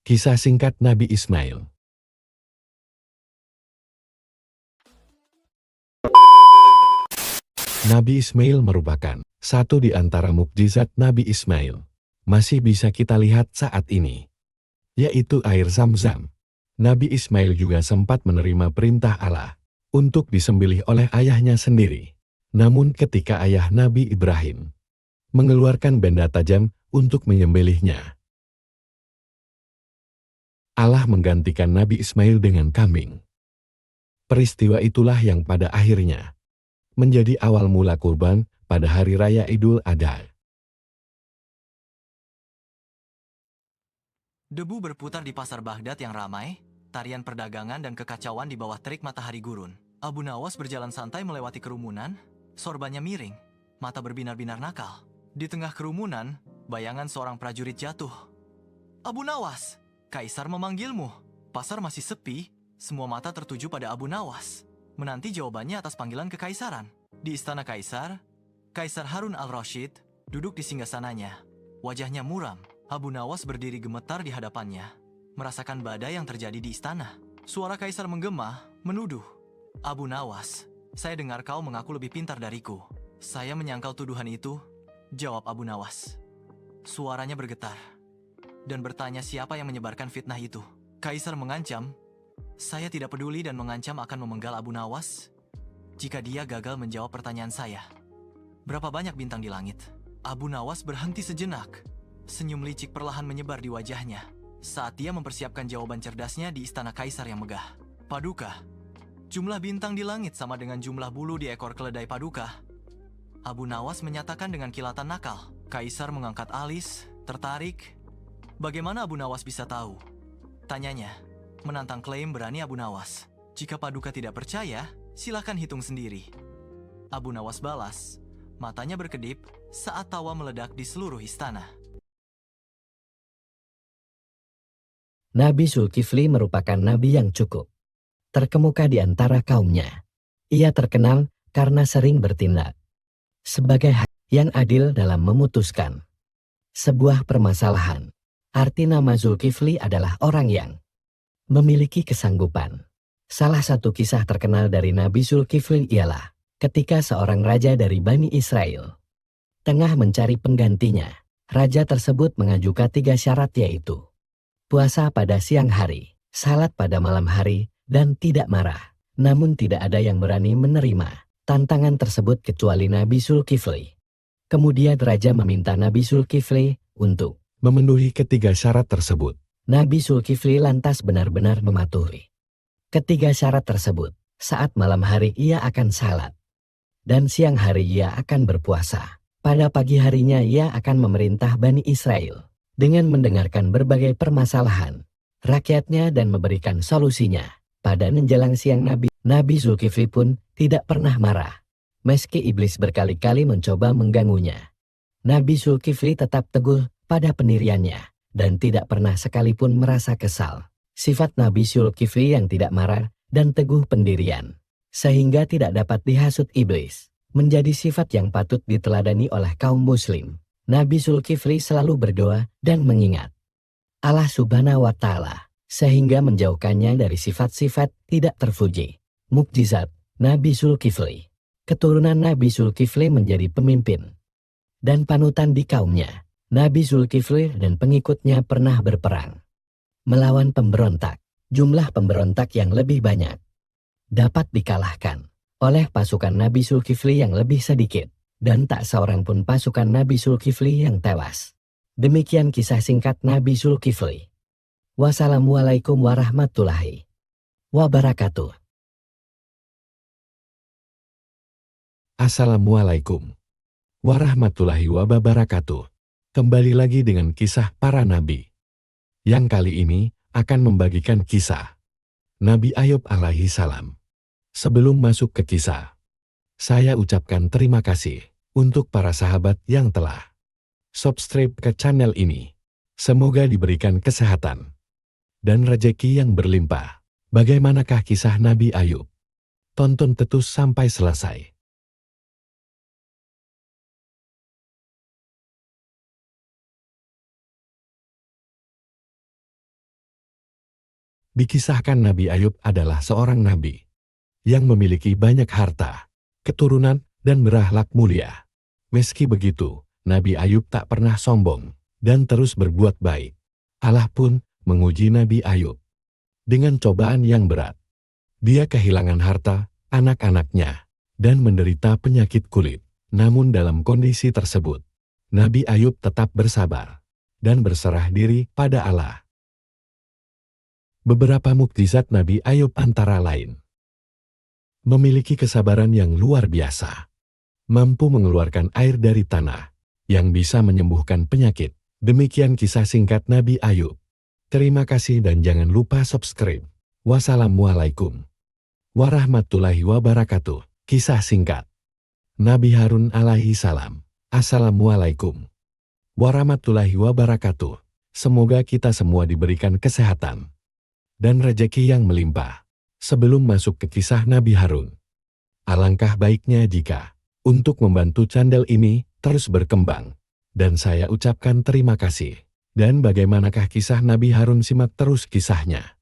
Kisah singkat Nabi Ismail. Nabi Ismail merupakan satu di antara mukjizat Nabi Ismail. Masih bisa kita lihat saat ini, yaitu air Zam-Zam. Nabi Ismail juga sempat menerima perintah Allah untuk disembelih oleh ayahnya sendiri. Namun ketika ayah Nabi Ibrahim mengeluarkan benda tajam untuk menyembelihnya, Allah menggantikan Nabi Ismail dengan kambing. Peristiwa itulah yang pada akhirnya menjadi awal mula kurban pada Hari Raya Idul Adha. Debu berputar di pasar Baghdad yang ramai, tarian perdagangan dan kekacauan di bawah terik matahari gurun. Abu Nawas berjalan santai melewati kerumunan, sorbannya miring, mata berbinar-binar nakal. Di tengah kerumunan, bayangan seorang prajurit jatuh. Abu Nawas, Kaisar memanggilmu. Pasar masih sepi, semua mata tertuju pada Abu Nawas, menanti jawabannya atas panggilan kekaisaran. Di istana Kaisar, Kaisar Harun al-Rashid duduk di singgasananya. Wajahnya muram. Abu Nawas berdiri gemetar di hadapannya, merasakan badai yang terjadi di istana. Suara Kaisar menggema, menuduh. Abu Nawas, saya dengar kau mengaku lebih pintar dariku. Saya menyangkal tuduhan itu, jawab Abu Nawas. Suaranya bergetar dan bertanya siapa yang menyebarkan fitnah itu. Kaisar mengancam, saya tidak peduli dan mengancam akan memenggal Abu Nawas jika dia gagal menjawab pertanyaan saya. Berapa banyak bintang di langit? Abu Nawas berhenti sejenak. Senyum licik perlahan menyebar di wajahnya saat dia mempersiapkan jawaban cerdasnya di istana Kaisar yang megah. Paduka, jumlah bintang di langit sama dengan jumlah bulu di ekor keledai Paduka. Abu Nawas menyatakan dengan kilatan nakal. Kaisar mengangkat alis, tertarik. Bagaimana Abu Nawas bisa tahu? Tanyanya, menantang klaim berani Abu Nawas. Jika Paduka tidak percaya, silakan hitung sendiri. Abu Nawas balas, matanya berkedip saat tawa meledak di seluruh istana. Nabi Zulkifli merupakan nabi yang cukup terkemuka di antara kaumnya. Ia terkenal karena sering bertindak sebagai yang adil dalam memutuskan sebuah permasalahan. Arti nama Zulkifli adalah orang yang memiliki kesanggupan. Salah satu kisah terkenal dari Nabi Zulkifli ialah ketika seorang raja dari Bani Israel tengah mencari penggantinya. Raja tersebut mengajukan 3 syarat, yaitu puasa pada siang hari, salat pada malam hari, dan tidak marah. Namun tidak ada yang berani menerima tantangan tersebut kecuali Nabi Zulkifli. Kemudian raja meminta Nabi Zulkifli untuk Memenuhi ketiga syarat tersebut. Nabi Zulkifli lantas benar-benar mematuhi ketiga syarat tersebut. Saat malam hari ia akan salat, dan siang hari ia akan berpuasa. Pada pagi harinya ia akan memerintah Bani Israel dengan mendengarkan berbagai permasalahan rakyatnya dan memberikan solusinya. Pada menjelang siang Nabi Zulkifli pun tidak pernah marah. Meski iblis berkali-kali mencoba mengganggunya, Nabi Zulkifli tetap teguh pada pendiriannya dan tidak pernah sekalipun merasa kesal. Sifat Nabi Zulkifli yang tidak marah dan teguh pendirian, sehingga tidak dapat dihasut iblis, menjadi sifat yang patut diteladani oleh kaum muslim. Nabi Zulkifli selalu berdoa dan mengingat Allah Subhanahu wa Ta'ala, sehingga menjauhkannya dari sifat-sifat tidak terpuji. Mukjizat Nabi Zulkifli. Keturunan Nabi Zulkifli menjadi pemimpin dan panutan di kaumnya. Nabi Zulkifli dan pengikutnya pernah berperang melawan pemberontak. Jumlah pemberontak yang lebih banyak dapat dikalahkan oleh pasukan Nabi Zulkifli yang lebih sedikit, dan tak seorang pun pasukan Nabi Zulkifli yang tewas. Demikian kisah singkat Nabi Zulkifli. Wassalamualaikum warahmatullahi wabarakatuh. Assalamualaikum warahmatullahi wabarakatuh. Kembali lagi dengan kisah para nabi. Yang kali ini akan membagikan kisah Nabi Ayub alaihi salam. Sebelum masuk ke kisah, saya ucapkan terima kasih untuk para sahabat yang telah subscribe ke channel ini. Semoga diberikan kesehatan dan rezeki yang berlimpah. Bagaimanakah kisah Nabi Ayub? Tonton terus sampai selesai. Dikisahkan Nabi Ayub adalah seorang nabi yang memiliki banyak harta, keturunan, dan berakhlak mulia. Meski begitu, Nabi Ayub tak pernah sombong dan terus berbuat baik. Allah pun menguji Nabi Ayub dengan cobaan yang berat. Dia kehilangan harta, anak-anaknya, dan menderita penyakit kulit. Namun dalam kondisi tersebut, Nabi Ayub tetap bersabar dan berserah diri pada Allah. Beberapa mukjizat Nabi Ayub antara lain: memiliki kesabaran yang luar biasa, mampu mengeluarkan air dari tanah yang bisa menyembuhkan penyakit. Demikian kisah singkat Nabi Ayub. Terima kasih dan jangan lupa subscribe. Wassalamualaikum warahmatullahi wabarakatuh. Kisah singkat Nabi Harun alaihi salam. Assalamualaikum warahmatullahi wabarakatuh. Semoga kita semua diberikan kesehatan dan rezeki yang melimpah. Sebelum masuk ke kisah Nabi Harun, alangkah baiknya jika untuk membantu channel ini terus berkembang, dan saya ucapkan terima kasih. Dan bagaimanakah kisah Nabi Harun? Simak terus kisahnya.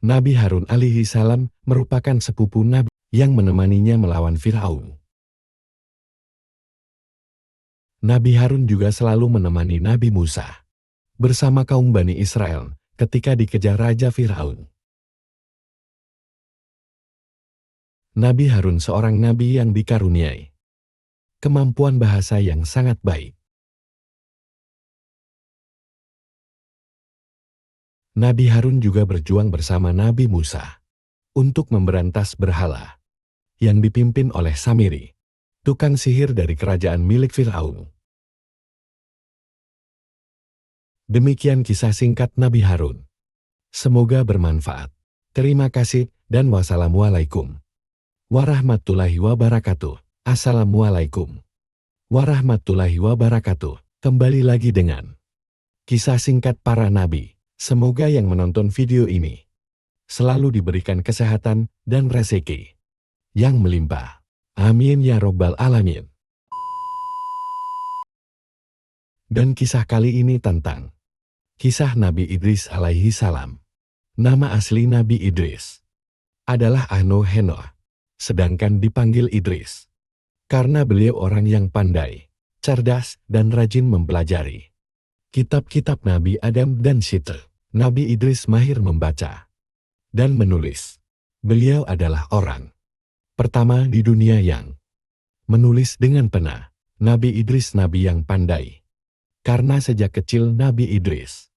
Nabi Harun alaihi salam merupakan sepupu Nabi yang menemaninya melawan Fir'aun. Nabi Harun juga selalu menemani Nabi Musa bersama kaum Bani Israel ketika dikejar Raja Fir'aun. Nabi Harun seorang nabi yang dikaruniai kemampuan bahasa yang sangat baik. Nabi Harun juga berjuang bersama Nabi Musa untuk memberantas berhala yang dipimpin oleh Samiri, tukang sihir dari kerajaan milik Fir'aun. Demikian kisah singkat Nabi Harun. Semoga bermanfaat. Terima kasih dan wassalamualaikum warahmatullahi wabarakatuh. Assalamualaikum warahmatullahi wabarakatuh. Kembali lagi dengan kisah singkat para nabi. Semoga yang menonton video ini selalu diberikan kesehatan dan rezeki yang melimpah. Amin ya robbal alamin. Dan kisah kali ini tentang kisah Nabi Idris alaihi salam. Nama asli Nabi Idris adalah Ahno Henoh, sedangkan dipanggil Idris karena beliau orang yang pandai, cerdas, dan rajin mempelajari kitab-kitab Nabi Adam dan Siti. Nabi Idris mahir membaca dan menulis. Beliau adalah orang pertama di dunia yang menulis dengan pena. Nabi Idris nabi yang pandai, karena sejak kecil Nabi Idris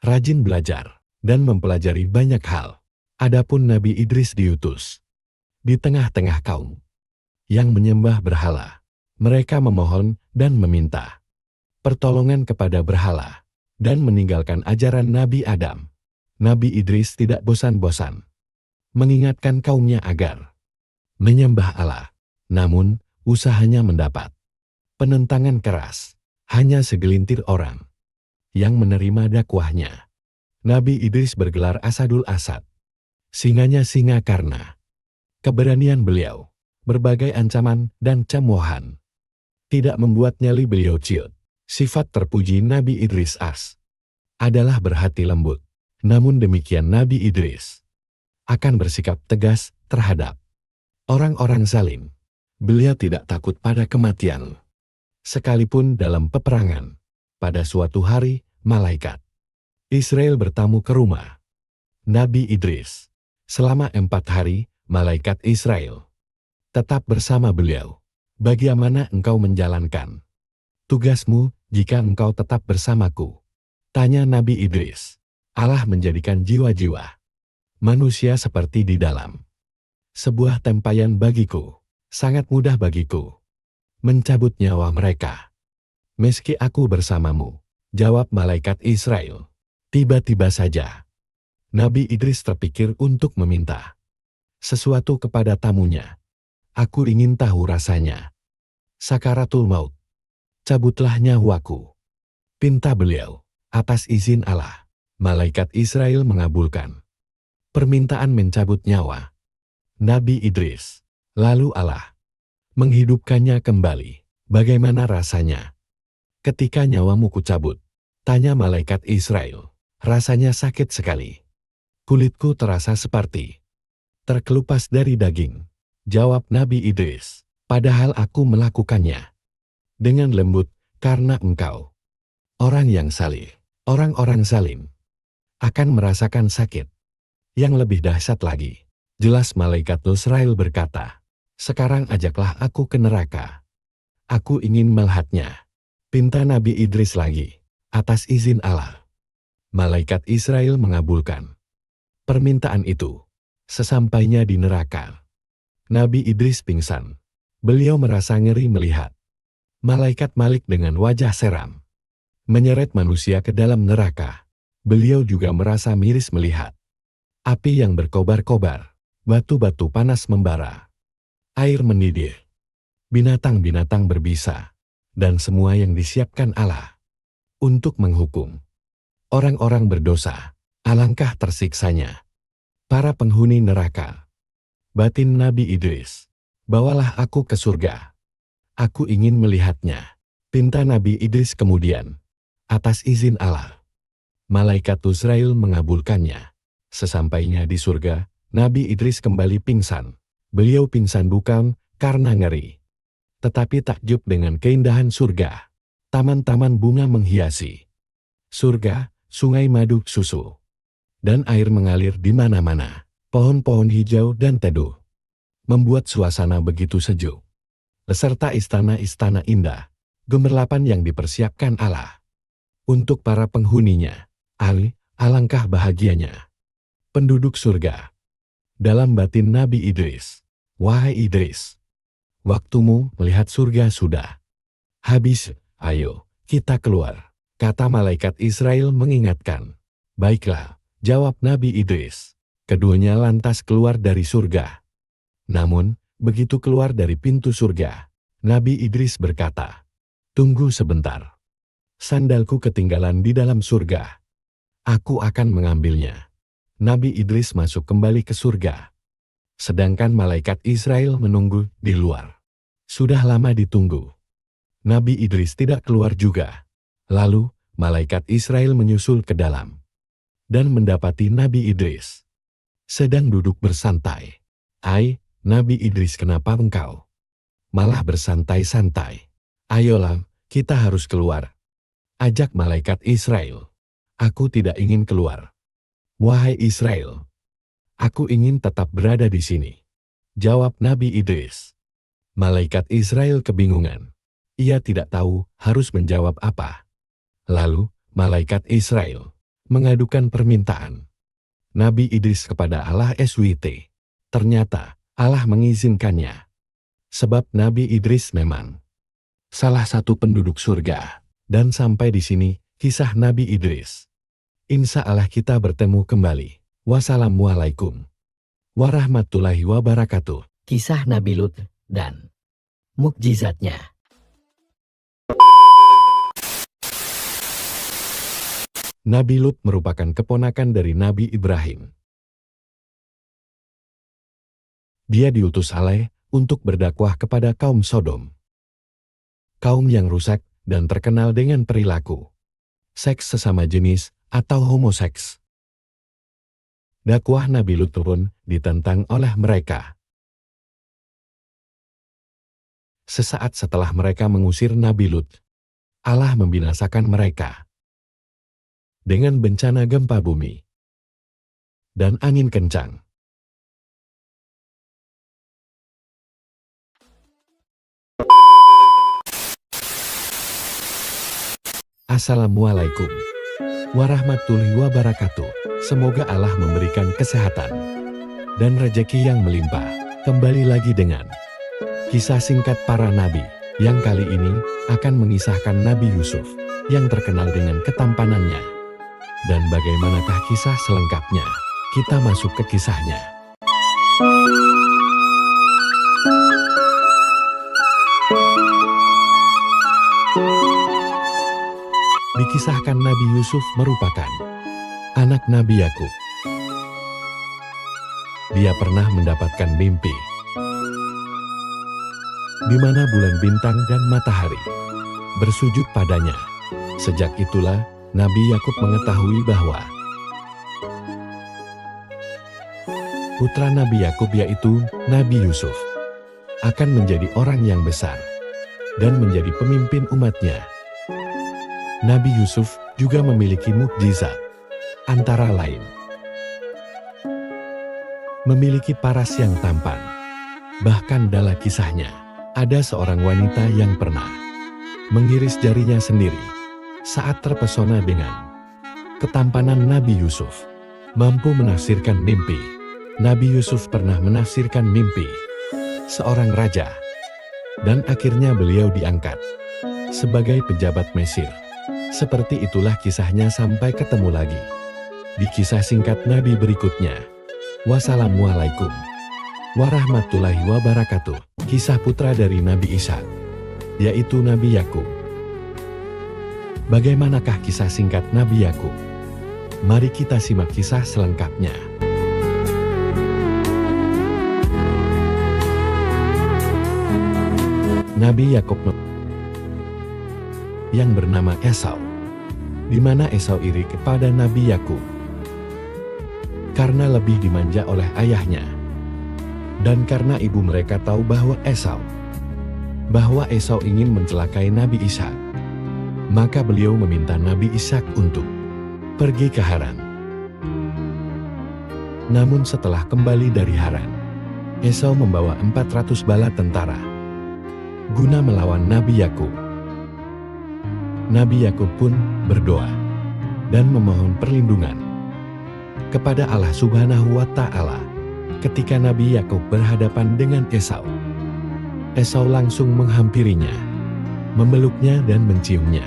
rajin belajar dan mempelajari banyak hal. Adapun Nabi Idris diutus di tengah-tengah kaum yang menyembah berhala. Mereka memohon dan meminta pertolongan kepada berhala dan meninggalkan ajaran Nabi Adam. Nabi Idris tidak bosan-bosan mengingatkan kaumnya agar menyembah Allah. Namun, usahanya mendapat penentangan keras. Hanya segelintir orang yang menerima dakwahnya. Nabi Idris bergelar Asadul Asad. Singanya singa karena keberanian beliau. Berbagai ancaman dan cemoohan tidak membuat nyali beliau ciut. Sifat terpuji Nabi Idris adalah berhati lembut. Namun demikian Nabi Idris akan bersikap tegas terhadap orang-orang zalim. Beliau tidak takut pada kematian, sekalipun dalam peperangan. Pada suatu hari, malaikat Israel bertamu ke rumah Nabi Idris. Selama 4 hari, malaikat Israel tetap bersama beliau. Bagaimana engkau menjalankan tugasmu jika engkau tetap bersamaku? Tanya Nabi Idris. Allah menjadikan jiwa-jiwa manusia seperti di dalam sebuah tempayan bagiku. Sangat mudah bagiku mencabut nyawa mereka, meski aku bersamamu, jawab malaikat Israel. Tiba-tiba saja, Nabi Idris terpikir untuk meminta sesuatu kepada tamunya. Aku ingin tahu rasanya sakaratul maut. Cabutlah nyawaku, pinta beliau. Atas izin Allah, malaikat Israel mengabulkan permintaan mencabut nyawa Nabi Idris. Lalu Allah menghidupkannya kembali. Bagaimana rasanya? Ketika nyawamu kucabut, tanya malaikat Israel. Rasanya sakit sekali. Kulitku terasa seperti terkelupas dari daging. Jawab Nabi Idris. Padahal aku melakukannya dengan lembut karena engkau orang yang salih. Orang-orang zalim akan merasakan sakit. Yang lebih dahsyat lagi, jelas malaikat Israel berkata, sekarang ajaklah aku ke neraka. Aku ingin melihatnya. Pinta Nabi Idris lagi, atas izin Allah. Malaikat Israel mengabulkan permintaan itu. Sesampainya di neraka, Nabi Idris pingsan. Beliau merasa ngeri melihat malaikat Malik dengan wajah seram menyeret manusia ke dalam neraka. Beliau juga merasa miris melihat api yang berkobar-kobar, batu-batu panas membara, air mendidih, binatang-binatang berbisa, dan semua yang disiapkan Allah untuk menghukum orang-orang berdosa. Alangkah tersiksanya para penghuni neraka. Batin Nabi Idris, bawalah aku ke surga. Aku ingin melihatnya. Pinta Nabi Idris kemudian, atas izin Allah, malaikat Israel mengabulkannya. Sesampainya di surga, Nabi Idris kembali pingsan. Beliau pingsan bukan karena ngeri, tetapi takjub dengan keindahan surga. Taman-taman bunga menghiasi surga, sungai madu susu, dan air mengalir di mana-mana. Pohon-pohon hijau dan teduh membuat suasana begitu sejuk. Beserta istana-istana indah, gemerlapan yang dipersiapkan Allah untuk para penghuninya. Alangkah bahagianya penduduk surga. Dalam batin Nabi Idris, wahai Idris, waktumu melihat surga sudah habis. Ayo, kita keluar. Kata malaikat Israel mengingatkan. Baiklah, jawab Nabi Idris. Keduanya lantas keluar dari surga. Namun, begitu keluar dari pintu surga, Nabi Idris berkata, tunggu sebentar. Sandalku ketinggalan di dalam surga. Aku akan mengambilnya. Nabi Idris masuk kembali ke surga. Sedangkan malaikat Israel menunggu di luar. Sudah lama ditunggu. Nabi Idris tidak keluar juga. Lalu, malaikat Israel menyusul ke dalam dan mendapati Nabi Idris sedang duduk bersantai. Nabi Idris, kenapa engkau malah bersantai-santai? Ayolah, kita harus keluar. Ajak malaikat Israel. Aku tidak ingin keluar. Wahai Israel, aku ingin tetap berada di sini. Jawab Nabi Idris. Malaikat Israel kebingungan. Ia tidak tahu harus menjawab apa. Lalu, malaikat Israel mengadukan permintaan Nabi Idris kepada Allah SWT. Ternyata, Allah mengizinkannya. Sebab Nabi Idris memang salah satu penduduk surga. Dan sampai di sini, kisah Nabi Idris. Insya Allah kita bertemu kembali. Wassalamualaikum warahmatullahi wabarakatuh. Kisah Nabi Lut dan mukjizatnya. Nabi Lut merupakan keponakan dari Nabi Ibrahim. Dia diutus Allah untuk berdakwah kepada kaum Sodom. Kaum yang rusak dan terkenal dengan perilaku seks sesama jenis atau homoseks. Dakwah Nabi Lut pun ditentang oleh mereka. Sesaat setelah mereka mengusir Nabi Lut, Allah membinasakan mereka dengan bencana gempa bumi dan angin kencang. Assalamualaikum warahmatullahi wabarakatuh. Semoga Allah memberikan kesehatan dan rezeki yang melimpah. Kembali lagi dengan kisah singkat para nabi, yang kali ini akan mengisahkan Nabi Yusuf yang terkenal dengan ketampanannya. Dan bagaimanakah kisah selengkapnya? Kita masuk ke kisahnya. Dikisahkan Nabi Yusuf merupakan anak Nabi Yakub. Dia pernah mendapatkan mimpi di mana bulan, bintang, dan matahari bersujud padanya. Sejak itulah Nabi Yakub mengetahui bahwa putra Nabi Yakub, yaitu Nabi Yusuf, akan menjadi orang yang besar dan menjadi pemimpin umatnya. Nabi Yusuf juga memiliki mukjizat, antara lain memiliki paras yang tampan. Bahkan dalam kisahnya, ada seorang wanita yang pernah mengiris jarinya sendiri saat terpesona dengan ketampanan Nabi Yusuf. Mampu menafsirkan mimpi. Nabi Yusuf pernah menafsirkan mimpi seorang raja, dan akhirnya beliau diangkat sebagai pejabat Mesir. Seperti itulah kisahnya sampai ketemu lagi di kisah singkat Nabi berikutnya. Wassalamualaikum warahmatullahi wabarakatuh. Kisah putra dari Nabi Ishak, yaitu Nabi Yakub. Bagaimanakah kisah singkat Nabi Yakub? Mari kita simak kisah selengkapnya. Nabi Yakub yang bernama Esau, di mana Esau iri kepada Nabi Yakub karena lebih dimanja oleh ayahnya, dan karena ibu mereka tahu bahwa Esau ingin mencelakai Nabi Ishak, maka beliau meminta Nabi Ishak untuk pergi ke Haran. Namun setelah kembali dari Haran, Esau membawa 400 bala tentara guna melawan Nabi Yakub. Nabi Yakub pun berdoa dan memohon perlindungan kepada Allah Subhanahu wa Ta'ala. Ketika Nabi Yakub berhadapan dengan Esau, Esau langsung menghampirinya, memeluknya dan menciumnya.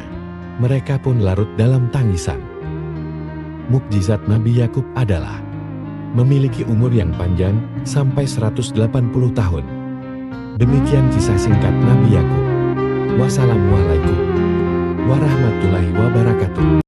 Mereka pun larut dalam tangisan. Mukjizat Nabi Yakub adalah memiliki umur yang panjang sampai 180 tahun. Demikian kisah singkat Nabi Yakub. Wassalamualaikum warahmatullahi wabarakatuh.